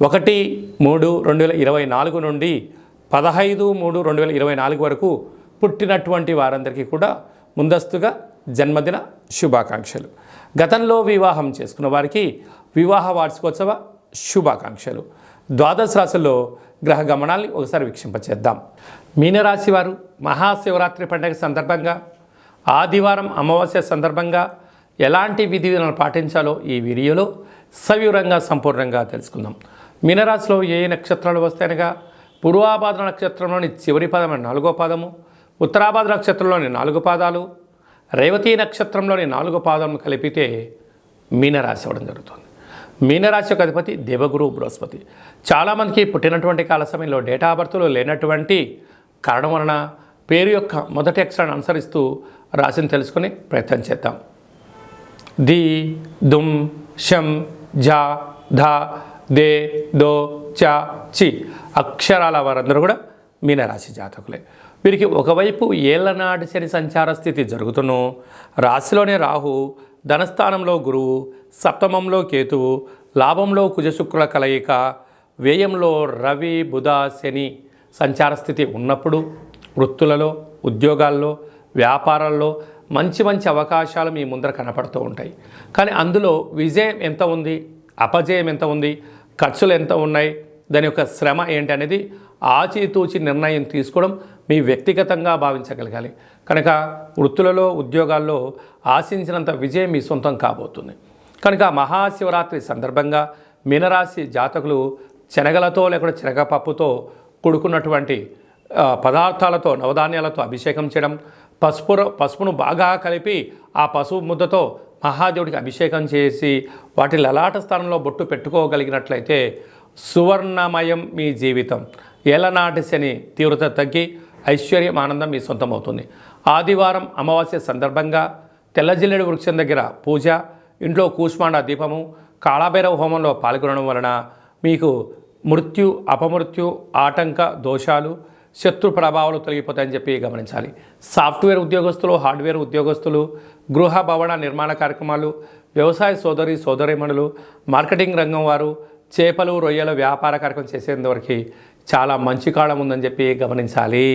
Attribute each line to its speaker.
Speaker 1: 1/3/2024 నుండి 15/3/2024 వరకు పుట్టినటువంటి వారందరికీ కూడా ముందస్తుగా జన్మదిన శుభాకాంక్షలు. గతంలో వివాహం చేసుకున్న వారికి వివాహ వార్షికోత్సవ శుభాకాంక్షలు. ద్వాదశ రాశుల్లో గ్రహ గమనాల్ని ఒకసారి వీక్షింపచేద్దాం. మీనరాశి వారు మహాశివరాత్రి పండుగ సందర్భంగా ఆదివారం అమావాస్య సందర్భంగా ఎలాంటి విధి విధానాలు పాటించాలో ఈ వీడియోలో సవివరంగా సంపూర్ణంగా తెలుసుకుందాం. మీనరాశిలో ఏ నక్షత్రాలు వస్తాయనగా పూర్వాభాద్ర నక్షత్రంలోని చివరి పదమైన 4వ పాదము, ఉత్తరాభాద్ర నక్షత్రంలోని 4 పాదాలు, రేవతి నక్షత్రంలోని 4 పాదములు కలిపితే మీనరాశి అవ్వడం జరుగుతుంది. మీనరాశి యొక్క అధిపతి దేవగురు బృహస్పతి. చాలామందికి పుట్టినటువంటి కాల సమయంలో డేటా ఆఫ్ బర్త్లో లేనటువంటి కారణం వలన పేరు యొక్క మొదటి అక్షరాన్ని అనుసరిస్తూ రాశిని తెలుసుకుని ప్రయత్నం చేద్దాం. ది, దుమ్, షం, జా, ధా, దే, దో, చా, చి అక్షరాల వారందరూ కూడా మీనరాశి జాతకులే. వీరికి ఒకవైపు ఏళ్లనాటి శని సంచార స్థితి జరుగుతున్నో రాశిలోనే రాహు, ధనస్థానంలో గురువు, సప్తమంలో కేతువు, లాభంలో కుజశుక్రుల కలయిక, వ్యయంలో రవి, బుధ, శని సంచార స్థితి ఉన్నప్పుడు వృత్తులలో, ఉద్యోగాల్లో, వ్యాపారాల్లో మంచి మంచి అవకాశాలు మీ ముందర కనపడుతూ ఉంటాయి. కానీ అందులో విజయం ఎంత ఉంది, అపజయం ఎంత ఉంది, ఖర్చులు ఎంత ఉన్నాయి, దాని యొక్క శ్రమ ఏంటి అనేది ఆచితూచి నిర్ణయం తీసుకోవడం మీ వ్యక్తిగతంగా భావించగలగాలి. కనుక వృత్తులలో, ఉద్యోగాల్లో ఆశించినంత విజయం మీ సొంతం కాబోతుంది. కనుక మహాశివరాత్రి సందర్భంగా మీనరాశి జాతకులు శనగలతో లేకుండా శనగపప్పుతో కూడుకున్నటువంటి పదార్థాలతో, నవధాన్యాలతో అభిషేకం చేయడం, పసుపును బాగా కలిపి ఆ పసుపు ముద్దతో మహాదేవుడికి అభిషేకం చేసి వాటి లలాట స్థానంలో బొట్టు పెట్టుకోగలిగినట్లయితే సువర్ణమయం మీ జీవితం. ఏలనాటి శని తీవ్రత తగ్గి ఐశ్వర్యం, ఆనందం మీ సొంతం అవుతుంది. ఆదివారం అమావాస్య సందర్భంగా తెల్లజిల్లెడు వృక్షం దగ్గర పూజ, ఇంట్లో కూష్మాండ దీపము, కాళభైరవ హోమంలో పాల్గొనడం వలన మీకు మృత్యు, అపమృత్యు, ఆటంక దోషాలు, శత్రు ప్రభావాలు తొలగిపోతాయని చెప్పి గమనించాలి. సాఫ్ట్వేర్ ఉద్యోగస్తులు, హార్డ్వేర్ ఉద్యోగస్తులు, గృహ భవన నిర్మాణ కార్యక్రమాలు, వ్యవసాయ సోదరీమణులు, మార్కెటింగ్ రంగం వారు, చేపలు రొయ్యల వ్యాపార కార్యక్రమం చేసేందువరకు చాలా మంచి కాలం ఉందని చెప్పి గమనించాలి.